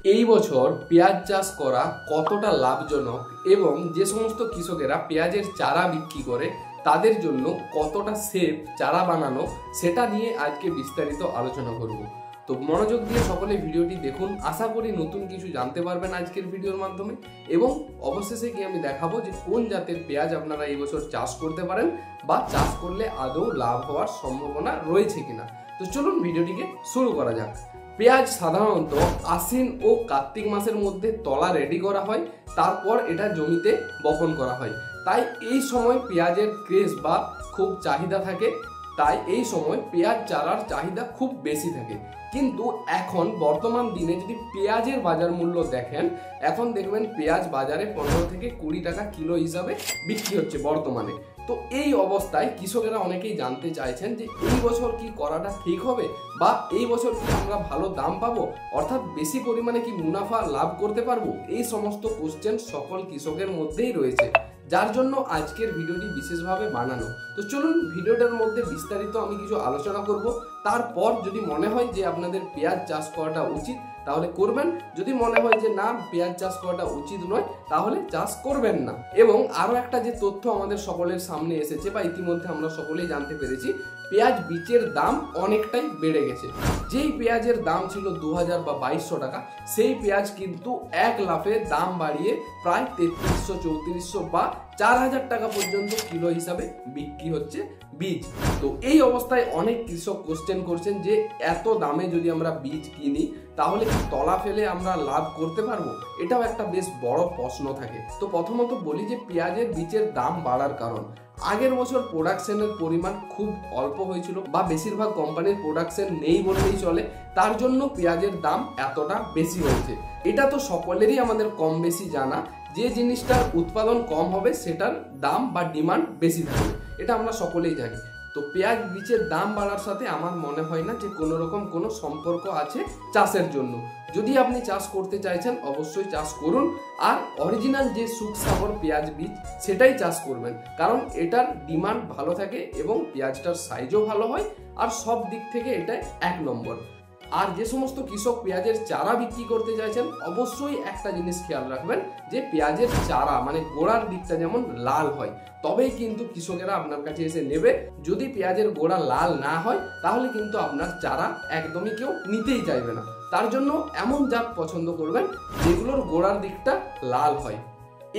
এই বছর পেঁয়াজ চাষ করা কতটা লাভজনক এবং যে সমস্ত কৃষকেরা পেঁয়াজের চারা বিক্রি করে তাদের জন্য কতটা সেফ চারা বানানো সেটা নিয়ে আজকে বিস্তারিত আলোচনা করব। তো মনোযোগ দিয়ে সকলে ভিডিওটি দেখুন, আশা করি নতুন কিছু জানতে পারবেন আজকের ভিডিওর মাধ্যমে। এবং অবশেষে কি আমি দেখাবো যে কোন জাতের পেঁয়াজ আপনারা এই বছর চাষ করতে পারেন বা চাষ করলে আদৌ লাভ হওয়ার সম্ভাবনা রয়েছে কিনা। তো চলুন ভিডিওটিকে শুরু করা যাক। পেঁয়াজ সাধারণত আশ্বিন ও কার্তিক মাসের মধ্যে তলা রেডি করা হয়, তারপর এটা জমিতে বপন করা হয়। তাই এই সময় পেঁয়াজের ক্রেজ বা খুব চাহিদা থাকে, তাই এই সময় পেঁয়াজ চারার চাহিদা খুব বেশি থাকে। কিন্তু এখন বর্তমান দিনে যদি পেঁয়াজের বাজার মূল্য দেখেন, এখন দেখবেন পেঁয়াজ বাজারে 15 থেকে 20 টাকা কিলো হিসাবে বিক্রি হচ্ছে বর্তমানে। তো এই অবস্থায় কৃষকেরা অনেকেই জানতে চাইছেন যে এই বছর কি করাটা ঠিক হবে বা এই বছর কি আমরা ভালো দাম পাবো, অর্থাৎ বেশি পরিমাণে কি মুনাফা লাভ করতে পারবো। এই সমস্ত কোশ্চেন সকল কৃষকের মধ্যেই রয়েছে, যার জন্য আজকের ভিডিওটি বিশেষভাবে বানানো। তো চলুন ভিডিওটার মধ্যে বিস্তারিত আমি কিছু আলোচনা করব। তারপর যদি মনে হয় যে আপনাদের পেঁয়াজ চাষ করাটা উচিত তাহলে করবেন, যদি মনে হয় যে না পেঁয়াজ চাষ করাটা উচিত নয় তাহলে চাষ করবেন না। এবং আরো একটা যে তথ্য আমাদের সকলের সামনে এসেছে বা ইতিমধ্যে আমরা সকলেই জানতে পেরেছি, পেঁয়াজ বীজের দাম অনেকটাই বেড়ে গেছে। যেই পেঁয়াজের দাম ছিল 2000 বা 2200 টাকা, সেই পেঁয়াজ কিন্তু এক লাফে দাম বাড়িয়ে প্রায় 3300, 3400 বা 4000 টাকা পর্যন্ত কিলো হিসাবে বিক্রি হচ্ছে বীজ। তো এই অবস্থায় অনেক কৃষক কোশ্চেন করছেন যে এত দামে যদি আমরা বীজ কিনি তাহলে কি তলা ফেলে আমরা লাভ করতে পারবো? এটাও একটা বেশ বড় প্রশ্ন থাকে। তো প্রথমত বলি যে পেঁয়াজের বীজের দাম বাড়ার কারণ, আগের বছর প্রোডাকশনের পরিমাণ খুব অল্প হয়েছিল বা বেশিরভাগ কোম্পানির প্রোডাকশন নেই বললেই চলে, তার জন্য পেঁয়াজের দাম এতটা বেশি হয়েছে। এটা তো সকলেরই আমাদের কম বেশি জানা, যে জিনিসটার উৎপাদন কম হবে সেটার দাম বা ডিমান্ড বেশি থাকবে, এটা আমরা সকলেই জানি। তো পেঁয়াজ বীজের দাম বাড়ার সাথে আমার মনে হয় না যে কোনো রকম কোনো সম্পর্ক আছে চাষের জন্য। যদি আপনি চাষ করতে চাইছেন অবশ্যই চাষ করুন, আর অরিজিনাল যে সুখসাগর পেঁয়াজ বীজ সেটাই চাষ করবেন, কারণ এটার ডিমান্ড ভালো থাকে এবং পেঁয়াজটার সাইজও ভালো হয় আর সব দিক থেকে এটা এক নম্বর। আর যে সমস্ত কৃষক পেঁয়াজের চারা বিক্রি করতে চাইছেন অবশ্যই একটা জিনিস খেয়াল রাখবেন যে পেঁয়াজের চারা মানে গোড়ার দিকটা যেমন লাল হয়, তবেই কিন্তু কৃষকেরা আপনার কাছে এসে নেবে। যদি পেঁয়াজের গোড়া লাল না হয় তাহলে কিন্তু আপনার চারা একদমই কেউ নিতেই চাইবে না। তার জন্য এমন জাত পছন্দ করবেন যেগুলোর গোড়ার দিকটা লাল হয়।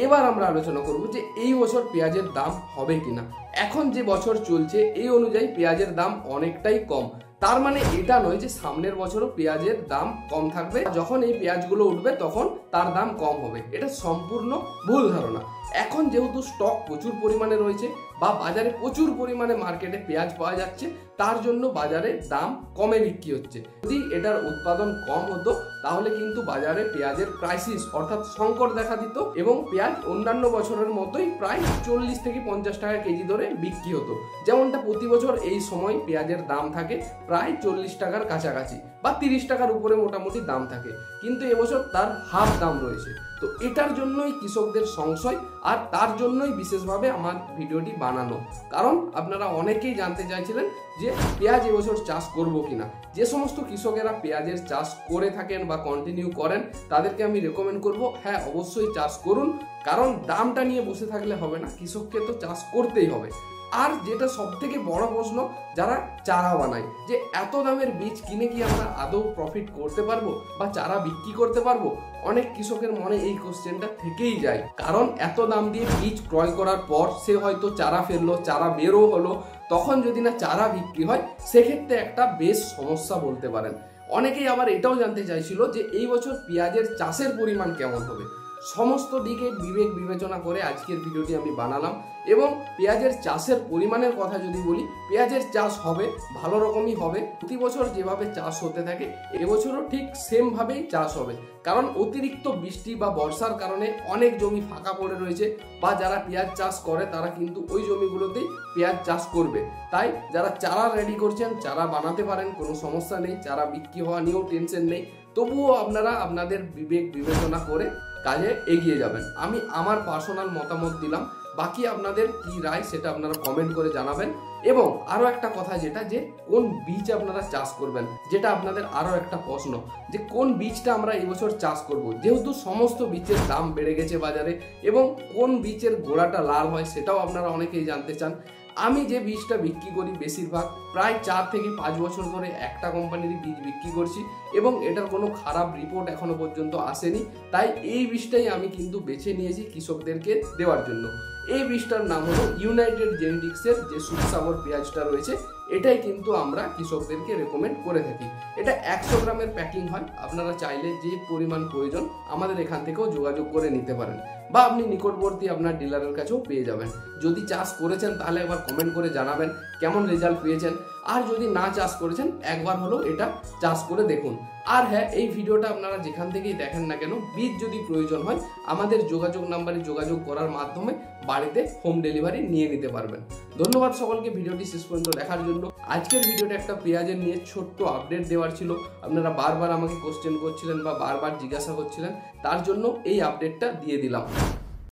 এবার আমরা আলোচনা করব যে এই বছর পেঁয়াজের দাম হবে কিনা। এখন যে বছর চলছে এই অনুযায়ী পেঁয়াজের দাম অনেকটাই কম, তার মানে এটা নয় যে সামনের বছরও পেঁয়াজের দাম কম থাকবে, যখন এই পেঁয়াজগুলো উঠবে তখন তার দাম কম হবে। এটা সম্পূর্ণ ভুল ধারণা। এখন যেহেতু স্টক প্রচুর পরিমাণে রয়েছে বা বাজারে প্রচুর পরিমাণে মার্কেটে পেঁয়াজ পাওয়া যাচ্ছে, তার জন্য বাজারে দাম কমে বিক্রি হচ্ছে। যদি এটার উৎপাদন কম হতো তাহলে কিন্তু বাজারে পেঁয়াজের ক্রাইসিস অর্থাৎ সংকট দেখা দিত এবং পেঁয়াজ অন্যান্য বছরের মতোই প্রায় 40 থেকে 50 টাকা কেজি ধরে বিক্রি হতো, যেমনটা প্রতি বছর এই সময় পেঁয়াজের দাম থাকে প্রায় 40 টাকার কাছাকাছি বা 30 টাকার উপরে মোটামুটি দাম থাকে। কিন্তু এবছর তার হাফ দাম রয়েছে। তো এটার জন্যই কৃষকদের সংশয়, আর তার জন্যই বিশেষভাবে আমার ভিডিওটি বানানো, কারণ আপনারা অনেকেই জানতে চাইছিলেন যে পেঁয়াজ এবছর চাষ করব কিনা। যে সমস্ত কৃষকেরা পেঁয়াজের চাষ করে থাকেন বা কন্টিনিউ করেন তাদেরকে আমি রেকমেন্ড করব, হ্যাঁ অবশ্যই চাষ করুন, কারণ দামটা নিয়ে বসে থাকলে হবে না, কৃষককে তো চাষ করতেই হবে। আর যেটা সব থেকে বড় প্রশ্ন, যারা চারা বানায় যে এত দামের বীজ কিনে কি আমরা আদৌ প্রফিট করতে পারবো বা চারা বিক্রি করতে পারবো? অনেক কৃষকের মনে এই কোশ্চেনটা থেকেই যায়, কারণ এত দাম দিয়ে বীজ ক্রয় করার পর সে হয়তো চারা ফেললো, চারা বেরো হলো, তখন যদি না চারা বিক্রি হয় সেক্ষেত্রে একটা বেশ সমস্যা বলতে পারেন। অনেকেই আবার এটাও জানতে চাইছিল যে এই বছর পেঁয়াজের চাষের পরিমাণ কেমন হবে। সমস্ত দিকে বিবেক বিবেচনা করে আজকের ভিডিওটি আমি বানালাম। এবং পেঁয়াজের চাষের পরিমাণের কথা যদি বলি, পেঁয়াজের চাষ হবে ভালো রকমই হবে। প্রতি বছর যেভাবে চাষ হতে থাকে এবছরও ঠিক সেম ভাবেই চাষ হবে, কারণ অতিরিক্ত বৃষ্টি বা বর্ষার কারণে অনেক জমি ফাঁকা পড়ে রয়েছে, বা যারা পেঁয়াজ চাষ করে তারা কিন্তু ওই জমিগুলোতেই পেঁয়াজ চাষ করবে। তাই যারা চারা রেডি করছেন চারা বানাতে পারেন, কোনো সমস্যা নেই, চারা বিক্রি হওয়া নিয়েও টেনশন নেই। তবুও আপনারা আপনাদের বিবেক বিবেচনা করে কাজে এগিয়ে যাবেন। আমি আমার পার্সোনাল মতামত দিলাম, বাকি আপনাদের কি রায় সেটা আপনারা কমেন্ট করে জানাবেন। এবং আরও একটা কথা যেটা, যে কোন বীজ আপনারা চাষ করবেন, যেটা আপনাদের আরও একটা প্রশ্ন, যে কোন বীজটা আমরা এবছর চাষ করব। যেহেতু সমস্ত বীজের দাম বেড়ে গেছে বাজারে, এবং কোন বীজের গোড়াটা লাল হয় সেটাও আপনারা অনেকেই জানতে চান। আমি যে বীজটা বিক্রি করি বেশিরভাগ প্রায় 4 থেকে 5 বছর ধরে একটা কোম্পানিরই বীজ বিক্রি করছি, এবং এটার কোনো খারাপ রিপোর্ট এখনো পর্যন্ত আসেনি। তাই এই বীজটাই আমি কিন্তু বেছে নিয়েছি কৃষকদেরকে দেওয়ার জন্য। এই বীজটার নাম হলো ইউনাইটেড জেনেটিক্সের যে সুখসাগর পেঁয়াজটা রয়েছে, এটাই কিন্তু আমরা কৃষকদেরকে রেকমেন্ড করে থাকি। এটা 100 গ্রামের প্যাকিং হয়। আপনারা চাইলে যে পরিমাণ প্রয়োজন আমাদের এখান থেকেও যোগাযোগ করে নিতে পারেন, বা আপনি নিকটবর্তী আপনার ডিলারের কাছেও পেয়ে যাবেন। যদি চাষ করেছেন তাহলে একবার কমেন্ট করে জানাবেন কেমন রেজাল্ট পেয়েছেন, আর যদি না চাষ করেছেন একবার হলেও এটা চাষ করে দেখুন। আর হ্যাঁ, এই ভিডিওটা আপনারা যেখান থেকেই দেখেন না কেন, বীজ যদি প্রয়োজন হয় আমাদের যোগাযোগ নাম্বারে যোগাযোগ করার মাধ্যমে বাড়িতে হোম ডেলিভারি নিয়ে নিতে পারবেন। ধন্যবাদ সকলকে ভিডিওটি শেষ পর্যন্ত দেখার জন্য। আজকের ভিডিওটা একটা পেঁয়াজের নিয়ে ছোট্ট আপডেট দেওয়ার ছিল। আপনারা বারবার আমাকে কোশ্চেন করছিলেন বা বারবার জিজ্ঞাসা করছিলেন, তার জন্য এই আপডেটটা দিয়ে দিলাম।